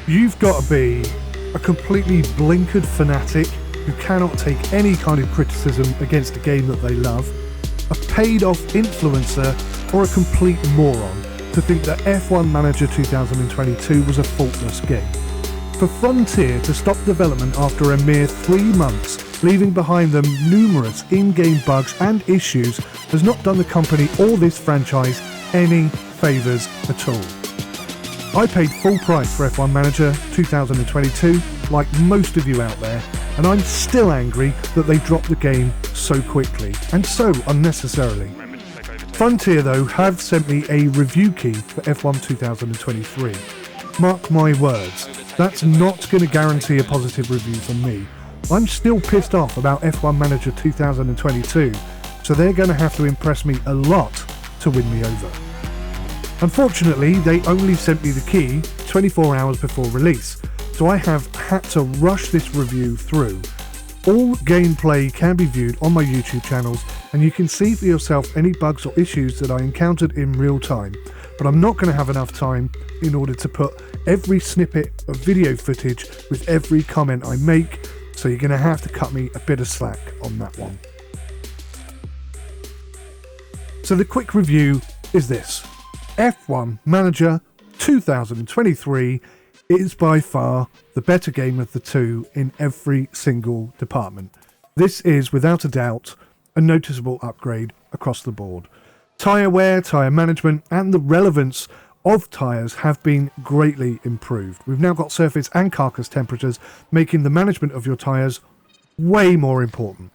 You've got to be a completely blinkered fanatic who cannot take any kind of criticism against a game that they love, a paid-off influencer, or a complete moron to think that F1 Manager 2022 was a faultless game. For Frontier to stop development after a mere 3 months, leaving behind them numerous in-game bugs and issues, has not done the company or this franchise any favours at all. I paid full price for F1 Manager 2022, like most of you out there, and I'm still angry that they dropped the game so quickly and so unnecessarily. Frontier, though, have sent me a review key for F1 2023. Mark my words, that's not going to guarantee a positive review from me. I'm still pissed off about F1 Manager 2022, so they're going to have to impress me a lot to win me over. Unfortunately, they only sent me the key 24 hours before release, so I have had to rush this review through. All gameplay can be viewed on my YouTube channels, and you can see for yourself any bugs or issues that I encountered in real time, but I'm not going to have enough time in order to put every snippet of video footage with every comment I make, so you're going to have to cut me a bit of slack on that one. So the quick review is this. F1 Manager 2023 is by far the better game of the two in every single department. This is, without a doubt, a noticeable upgrade across the board. Tyre wear, tyre management, and the relevance of tyres have been greatly improved. We've now got surface and carcass temperatures, making the management of your tyres way more important.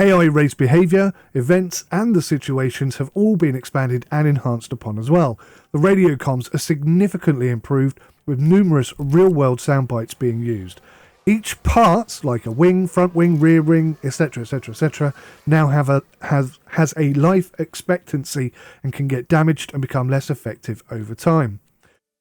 AI race behaviour, events and the situations have all been expanded and enhanced upon as well. The radio comms are significantly improved, with numerous real-world sound bites being used. Each part, like a wing, front wing, rear wing, etc, etc, etc, now has a life expectancy and can get damaged and become less effective over time.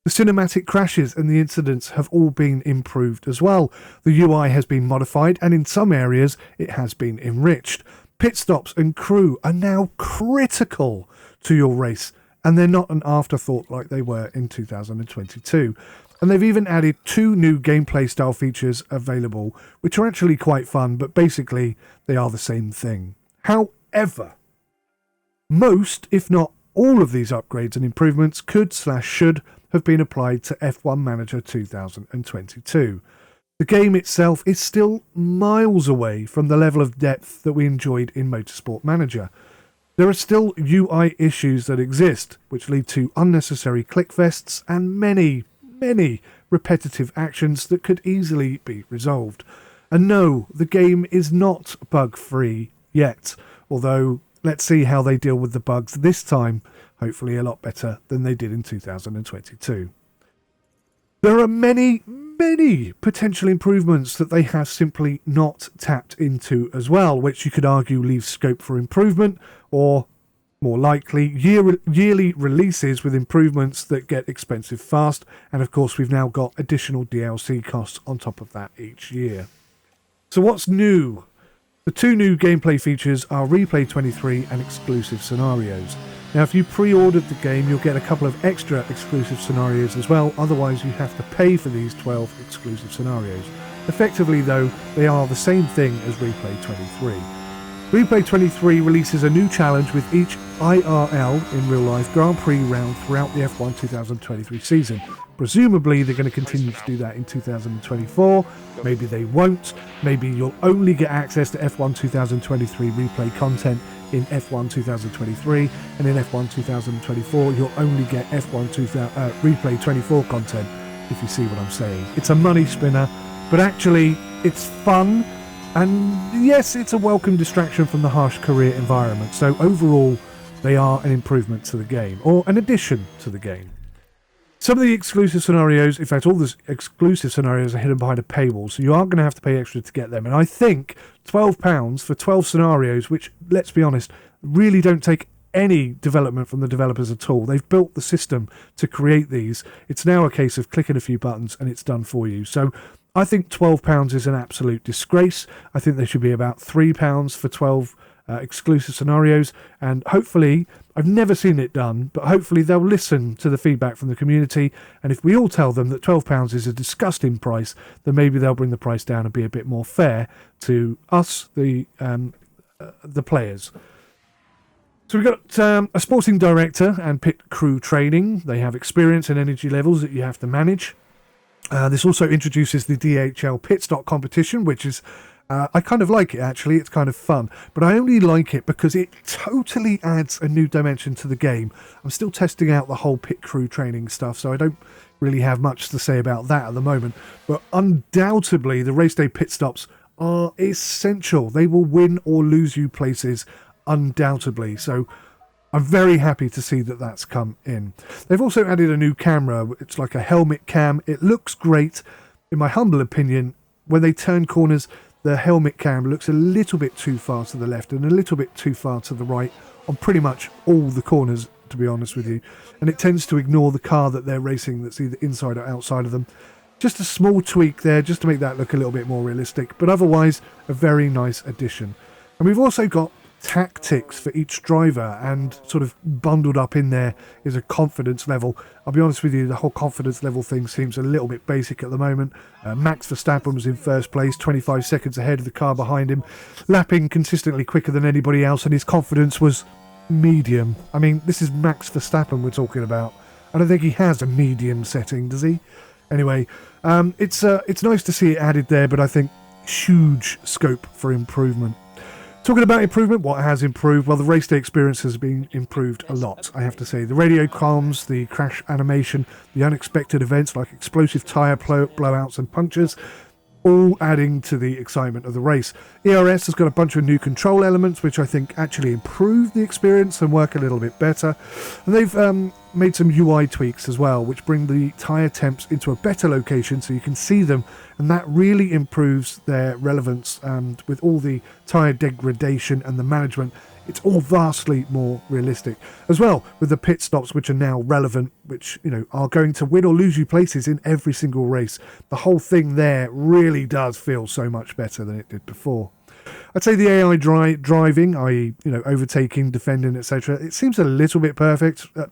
The cinematic crashes and the incidents have all been improved as well. The UI has been modified, and in some areas it has been enriched. Pit stops and crew are now critical to your race, and they're not an afterthought like they were in 2022. And they've even added 2 new gameplay style features available, which are actually quite fun, but basically they are the same thing. However, most, if not all of these upgrades and improvements could/should have been applied to F1 Manager 2022. The game itself is still miles away from the level of depth that we enjoyed in Motorsport Manager. There are still UI issues that exist, which lead to unnecessary clickfests and many repetitive actions that could easily be resolved. And no, the game is not bug-free yet, although let's see how they deal with the bugs this time, hopefully a lot better than they did in 2022. There are many potential improvements that they have simply not tapped into as well, which you could argue leaves scope for improvement, or more likely yearly releases with improvements that get expensive fast, and of course we've now got additional DLC costs on top of that each year. So what's new? The 2 new gameplay features are Replay 23 and Exclusive Scenarios. Now if you pre-ordered the game, you'll get a couple of extra exclusive scenarios as well, otherwise you have to pay for these 12 exclusive scenarios. Effectively though, they are the same thing as Replay 23. Replay 23 releases a new challenge with each IRL in real life Grand Prix round throughout the F1 2023 season. Presumably they're going to continue to do that in 2024, maybe they won't, maybe you'll only get access to F1 2023 replay content in F1 2023, and in F1 2024 you'll only get F1 replay 24 content, if you see what I'm saying. It's a money spinner, but actually it's fun. And yes, it's a welcome distraction from the harsh career environment, so overall they are an improvement to the game, or an addition to the game. Some of the exclusive scenarios, in fact all the exclusive scenarios are hidden behind a paywall, so you are going to have to pay extra to get them. And I think £12 for 12 scenarios, which, let's be honest, really don't take any development from the developers at all. They've built the system to create these. It's now a case of clicking a few buttons and it's done for you. So I think £12 is an absolute disgrace. I think there should be about £3 for 12 exclusive scenarios, and hopefully I've never seen it done, but hopefully they'll listen to the feedback from the community, and if we all tell them that £12 is a disgusting price, then maybe they'll bring the price down and be a bit more fair to us, the players. So we've got a sporting director and pit crew training. They have experience and energy levels that you have to manage. This also introduces the DHL pit stop competition, which is, I kind of like it actually, it's kind of fun. But I only like it because it totally adds a new dimension to the game. I'm still testing out the whole pit crew training stuff, so I don't really have much to say about that at the moment. But undoubtedly, the race day pit stops are essential. They will win or lose you places, undoubtedly. So I'm very happy to see that that's come in. They've also added a new camera. It's like a helmet cam. It looks great. In my humble opinion, when they turn corners, the helmet cam looks a little bit too far to the left and a little bit too far to the right on pretty much all the corners, to be honest with you. And it tends to ignore the car that they're racing that's either inside or outside of them. Just a small tweak there, just to make that look a little bit more realistic. But otherwise, a very nice addition. And we've also got tactics for each driver, and sort of bundled up in there is a confidence level. I'll be honest with you, the whole confidence level thing seems a little bit basic at the moment. Max Verstappen was in first place, 25 seconds ahead of the car behind him, lapping consistently quicker than anybody else, and his confidence was medium. I mean, this is Max Verstappen we're talking about. I don't think he has a medium setting, does he? Anyway, it's nice to see it added there, but I think huge scope for improvement. Talking about improvement, what has improved? Well, the race day experience has been improved a lot, I have to say. The radio comms, the crash animation, the unexpected events like explosive tyre blowouts and punctures, all adding to the excitement of the race. ERS has got a bunch of new control elements, which I think actually improve the experience and work a little bit better. And they've made some UI tweaks as well, which bring the tyre temps into a better location so you can see them, and that really improves their relevance. And with all the tyre degradation and the management, it's all vastly more realistic. As well, with the pit stops, which are now relevant, which, you know, are going to win or lose you places in every single race. The whole thing there really does feel so much better than it did before. I'd say the AI driving, i.e., you know, overtaking, defending, etc., it seems a little bit perfect. It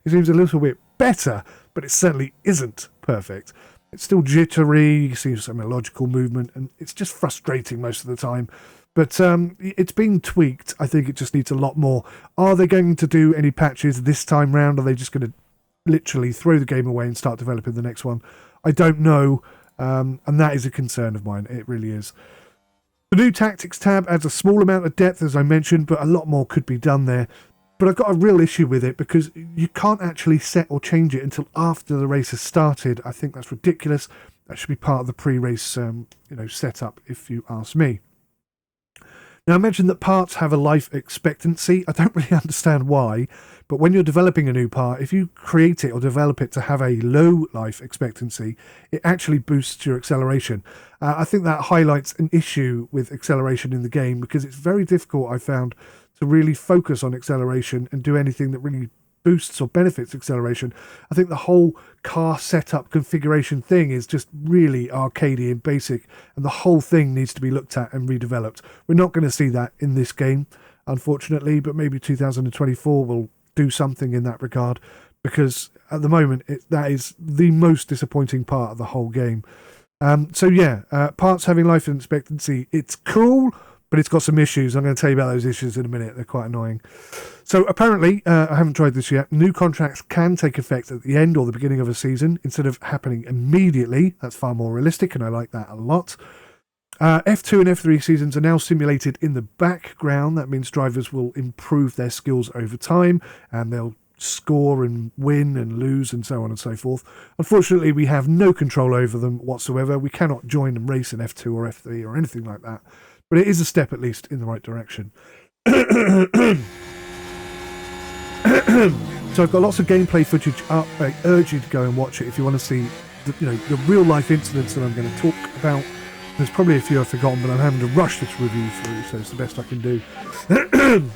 seems a little bit better, but it certainly isn't perfect. It's still jittery, you see some illogical movement, and it's just frustrating most of the time. But it's been tweaked. I think it just needs a lot more. Are they going to do any patches this time round? Are they just going to literally throw the game away and start developing the next one? I don't know, and that is a concern of mine. It really is. The new Tactics tab adds a small amount of depth, as I mentioned, but a lot more could be done there. But I've got a real issue with it because you can't actually set or change it until after the race has started. I think that's ridiculous. That should be part of the pre-race setup, if you ask me. Now, I mentioned that parts have a life expectancy. I don't really understand why, but when you're developing a new part, if you create it or develop it to have a low life expectancy, it actually boosts your acceleration. I think that highlights an issue with acceleration in the game because it's very difficult, I found, to really focus on acceleration and do anything that really boosts or benefits acceleration. I think the whole car setup configuration thing is just really arcadey and basic, and the whole thing needs to be looked at and redeveloped. We're not going to see that in this game, unfortunately, but maybe 2024 will do something in that regard, because at the moment that is the most disappointing part of the whole game. Parts having life expectancy, it's cool, but it's got some issues. I'm going to tell you about those issues in a minute. They're quite annoying. So apparently, I haven't tried this yet, new contracts can take effect at the end or the beginning of a season instead of happening immediately. That's far more realistic, and I like that a lot. F2 and F3 seasons are now simulated in the background. That means drivers will improve their skills over time, and they'll score and win and lose and so on and so forth. Unfortunately, we have no control over them whatsoever. We cannot join and race in F2 or F3 or anything like that. But it is a step, at least, in the right direction. So I've got lots of gameplay footage up. I urge you to go and watch it if you want to see the real-life incidents that I'm going to talk about. There's probably a few I've forgotten, but I'm having to rush this review through, so it's the best I can do.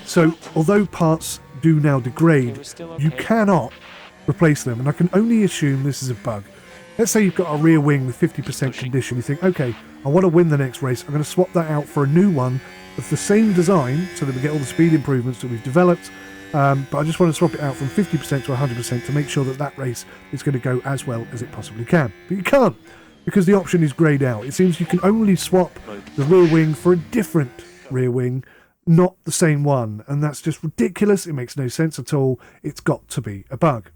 So, although parts do now degrade, you cannot replace them, and I can only assume this is a bug. Let's say you've got a rear wing with 50% condition. You think, okay, I want to win the next race. I'm going to swap that out for a new one of the same design so that we get all the speed improvements that we've developed. but I just want to swap it out from 50% to 100% to make sure that that race is going to go as well as it possibly can. But you can't, because the option is greyed out. It seems you can only swap the rear wing for a different rear wing, not the same one, and that's just ridiculous. It makes no sense at all. It's got to be a bug.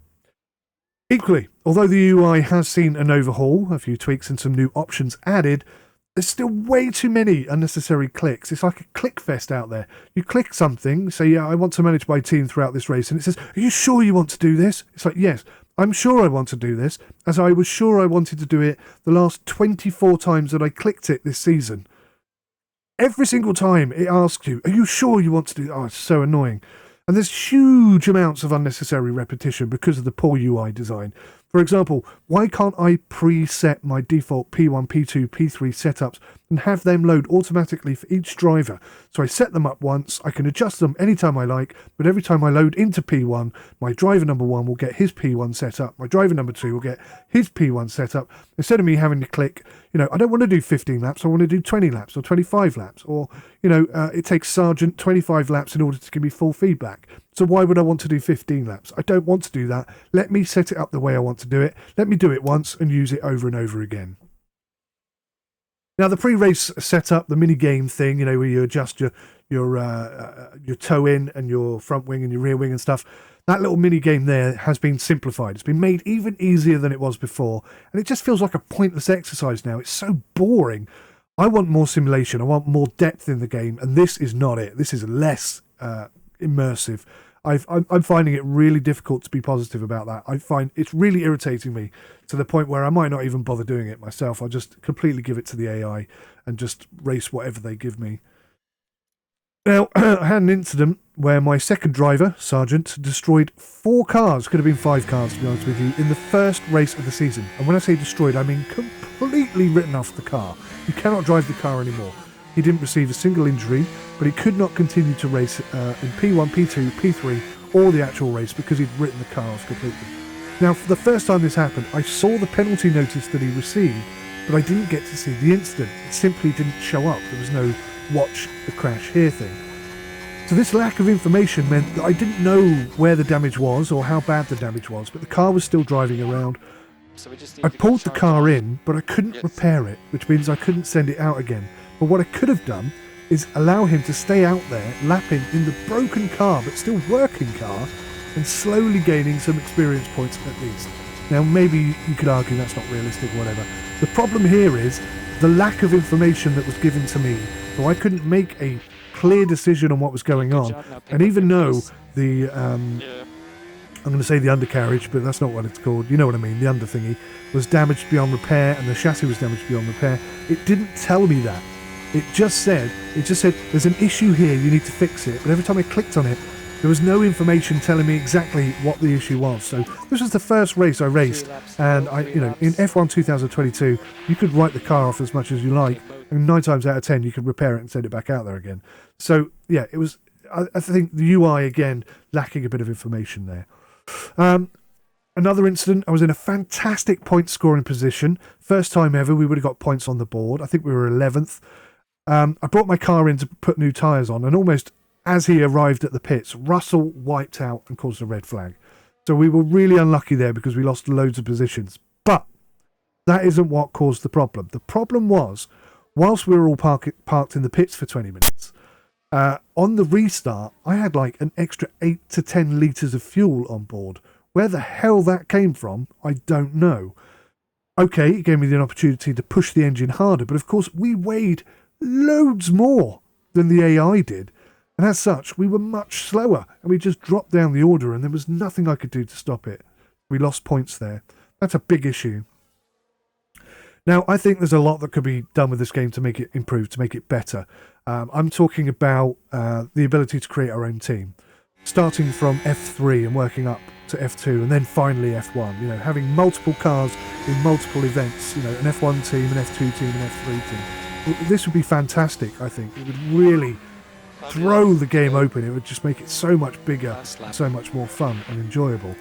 Equally, although the UI has seen an overhaul, a few tweaks and some new options added, there's still way too many unnecessary clicks. It's like a click fest out there. You click something, say, yeah, I want to manage my team throughout this race, and it says, are you sure you want to do this? It's like, yes, I'm sure I want to do this, as I was sure I wanted to do it the last 24 times that I clicked it this season. Every single time it asks you, are you sure you want to do that? Oh, it's so annoying. And there's huge amounts of unnecessary repetition because of the poor UI design. For example, why can't I preset my default P1, P2, P3 setups and have them load automatically for each driver? So I set them up once, I can adjust them anytime I like, but every time I load into P1, my driver number 1 will get his P1 set up, my driver number 2 will get his P1 set up, instead of me having to click, I don't want to do 15 laps, I want to do 20 laps or 25 laps, or, it takes Sergeant 25 laps in order to give me full feedback. So why would I want to do 15 laps? I don't want to do that. Let me set it up the way I want to do it. Let me do it once and use it over and over again. Now, the pre-race setup, the mini-game thing, where you adjust your toe in and your front wing and your rear wing and stuff, that little mini-game there has been simplified. It's been made even easier than it was before, and it just feels like a pointless exercise now. It's so boring. I want more simulation. I want more depth in the game, and this is not it. This is less immersive. I'm finding it really difficult to be positive about that. I find it's really irritating me to the point where I might not even bother doing it myself. I'll just completely give it to the AI and just race whatever they give me. Now, I had an incident where my second driver, Sergeant, destroyed 4 cars, could have been 5 cars to be honest with you, in the first race of the season. And when I say destroyed, I mean completely written off the car. You cannot drive the car anymore. He didn't receive a single injury, but he could not continue to race in P1, P2, P3, or the actual race because he'd written the car off completely. Now, for the first time this happened, I saw the penalty notice that he received, but I didn't get to see the incident. It simply didn't show up. There was no watch the crash here thing. So this lack of information meant that I didn't know where the damage was or how bad the damage was, but the car was still driving around. I pulled the car in, but I couldn't repair it, which means I couldn't send it out again. But what I could have done is allow him to stay out there, lapping in the broken car, but still working car, and slowly gaining some experience points at least. Now, maybe you could argue that's not realistic or whatever. The problem here is the lack of information that was given to me, so I couldn't make a clear decision on what was going on. And even though the, I'm going to say the undercarriage, but that's not what it's called, you know what I mean, the under thingy, was damaged beyond repair and the chassis was damaged beyond repair, it didn't tell me that. It just said, there's an issue here, you need to fix it. But every time I clicked on it, there was no information telling me exactly what the issue was. So this was the first race I raced, and in F1 2022, you could write the car off as much as you like, and 9 times out of 10, you could repair it and send it back out there again. So yeah, it was, I think the UI, again, lacking a bit of information there. Another incident, I was in a fantastic point scoring position. First time ever, we would have got points on the board. I think we were 11th. I brought my car in to put new tyres on, and almost as he arrived at the pits, Russell wiped out and caused a red flag. So we were really unlucky there because we lost loads of positions. But that isn't what caused the problem. The problem was, whilst we were all parked in the pits for 20 minutes, on the restart, I had like an extra 8 to 10 litres of fuel on board. Where the hell that came from, I don't know. Okay, it gave me the opportunity to push the engine harder, but of course we weighed loads more than the AI did, and as such we were much slower, and we just dropped down the order and there was nothing I could do to stop it. We lost points there. That's a big issue. Now, I think there's a lot that could be done with this game to make it improve, to make it better. I'm talking about the ability to create our own team, starting from F3 and working up to F2 and then finally F1, having multiple cars in multiple events, an F1 team, an F2 team, an F3 team. This would be fantastic, I think. It would really throw the game open. It would just make it so much bigger, so much more fun and enjoyable.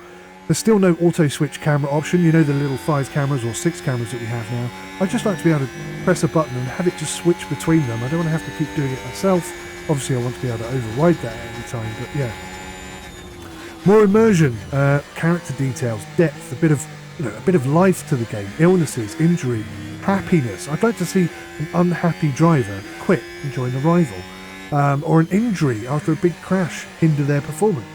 There's still no auto switch camera option, the little 5 cameras or 6 cameras that we have now. I'd just like to be able to press a button and have it just switch between them. I don't want to have to keep doing it myself. Obviously I want to be able to override that at any time, but yeah. More immersion, character details, depth, a bit of life to the game, illnesses, injury, happiness. I'd like to see an unhappy driver quit and join the rival, or an injury after a big crash hinder their performance.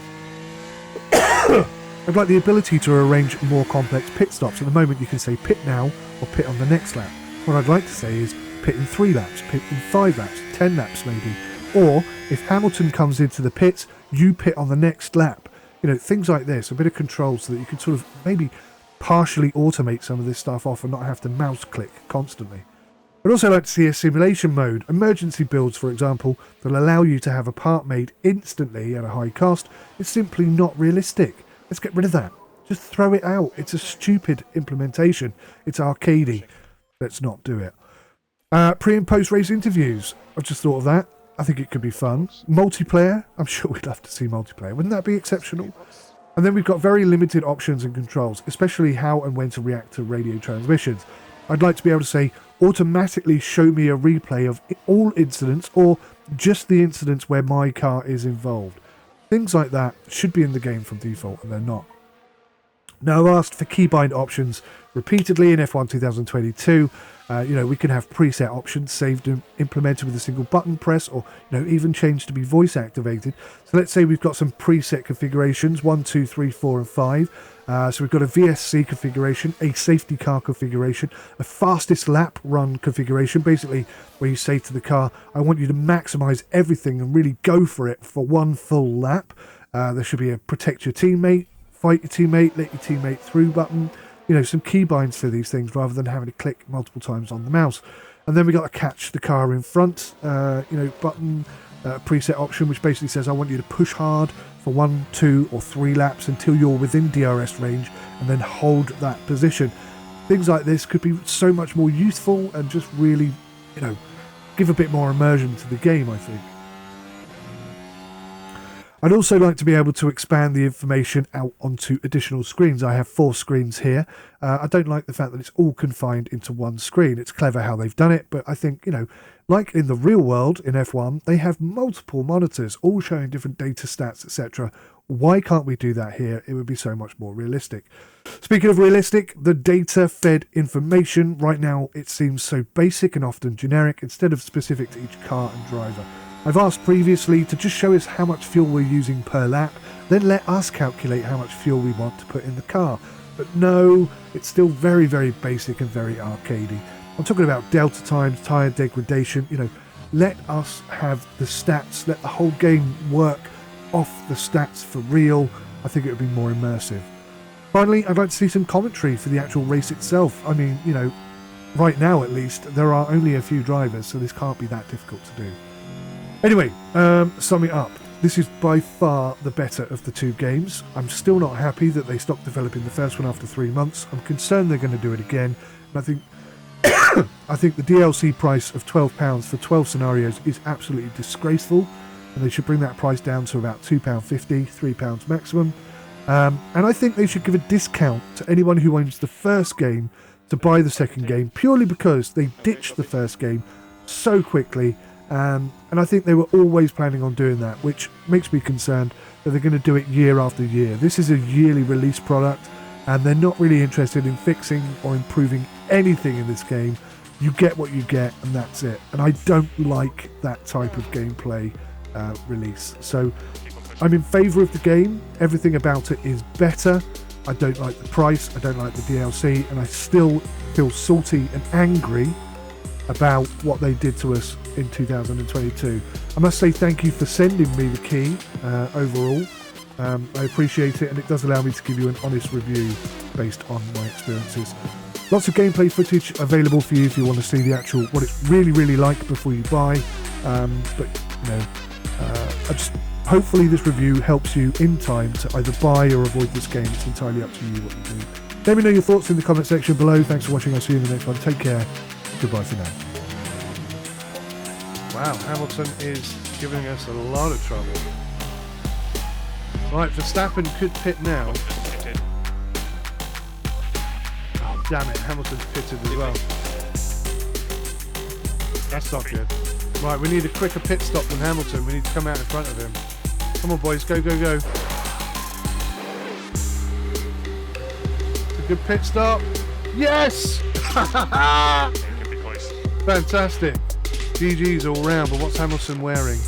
I'd like the ability to arrange more complex pit stops. At the moment you can say pit now or pit on the next lap. What I'd like to say is pit in 3 laps, pit in 5 laps, 10 laps maybe. Or if Hamilton comes into the pits, you pit on the next lap. Things like this, a bit of control so that you can sort of maybe partially automate some of this stuff off and not have to mouse click constantly. I'd also like to see a simulation mode, emergency builds for example, that allow you to have a part made instantly at a high cost. It's simply not realistic. Let's get rid of that. Just throw it out. It's a stupid implementation. It's arcadey. Let's not do it. Pre and post race interviews. I've just thought of that. I think it could be fun. Multiplayer. I'm sure we'd love to see multiplayer. Wouldn't that be exceptional? And then we've got very limited options and controls, especially how and when to react to radio transmissions. I'd like to be able to say, automatically show me a replay of all incidents or just the incidents where my car is involved. Things like that should be in the game from default, and they're not. Now, I've asked for keybind options repeatedly in F1 2022. We can have preset options saved and implemented with a single button press, or even changed to be voice activated. So let's say we've got some preset configurations, 1, 2, 3, 4 and 5. So we've got a VSC configuration, a safety car configuration, a fastest lap run configuration, basically where you say to the car, I want you to maximize everything and really go for it for one full lap. There should be a protect your teammate, fight your teammate, let your teammate through button. Some keybinds for these things rather than having to click multiple times on the mouse. And then we got to catch the car in front, button, preset option, which basically says I want you to push hard for 1, 2 or 3 laps until you're within DRS range and then hold that position. Things like this could be so much more useful and just really, give a bit more immersion to the game, I think. I'd also like to be able to expand the information out onto additional screens. I have 4 screens here. I don't like the fact that it's all confined into one screen. It's clever how they've done it, but I think, like in the real world in F1, they have multiple monitors, all showing different data stats, etc. Why can't we do that here? It would be so much more realistic. Speaking of realistic, the data-fed information, right now it seems so basic and often generic instead of specific to each car and driver. I've asked previously to just show us how much fuel we're using per lap, then let us calculate how much fuel we want to put in the car. But no, it's still very, very basic and very arcadey. I'm talking about delta times, tyre degradation, let us have the stats, let the whole game work off the stats for real. I think it would be more immersive. Finally, I'd like to see some commentary for the actual race itself. I mean, right now at least, there are only a few drivers, so this can't be that difficult to do. Anyway, summing up, this is by far the better of the 2 games. I'm still not happy that they stopped developing the first one after 3 months. I'm concerned they're going to do it again. And I think I think the DLC price of £12 for 12 scenarios is absolutely disgraceful, and they should bring that price down to about £2.50, £3 maximum. And I think they should give a discount to anyone who owns the first game to buy the second game, purely because they ditched the first game so quickly. And I think they were always planning on doing that, which makes me concerned that they're going to do it year after year. This is a yearly release product, and they're not really interested in fixing or improving anything in this game. You get what you get, and that's it. And I don't like that type of gameplay release. So I'm in favour of the game. Everything about it is better. I don't like the price, I don't like the DLC, and I still feel salty and angry about what they did to us in 2022. I must say thank you for sending me the key overall. I appreciate it, and it does allow me to give you an honest review based on my experiences. Lots of gameplay footage available for you if you want to see the actual what it's really like before you buy. Hopefully this review helps you in time to either buy or avoid this game. It's entirely up to you what you do. Let me know your thoughts in the comment section below. Thanks for watching. I'll see you in the next one. Take care. Goodbye for now. Wow, Hamilton is giving us a lot of trouble. Right, Verstappen could pit now. Oh, damn it, Hamilton's pitted as well. That's not good. Right, we need a quicker pit stop than Hamilton. We need to come out in front of him. Come on, boys, go, go, go. Good pit stop. Yes! Fantastic. GG's all round, but what's Hamilton wearing?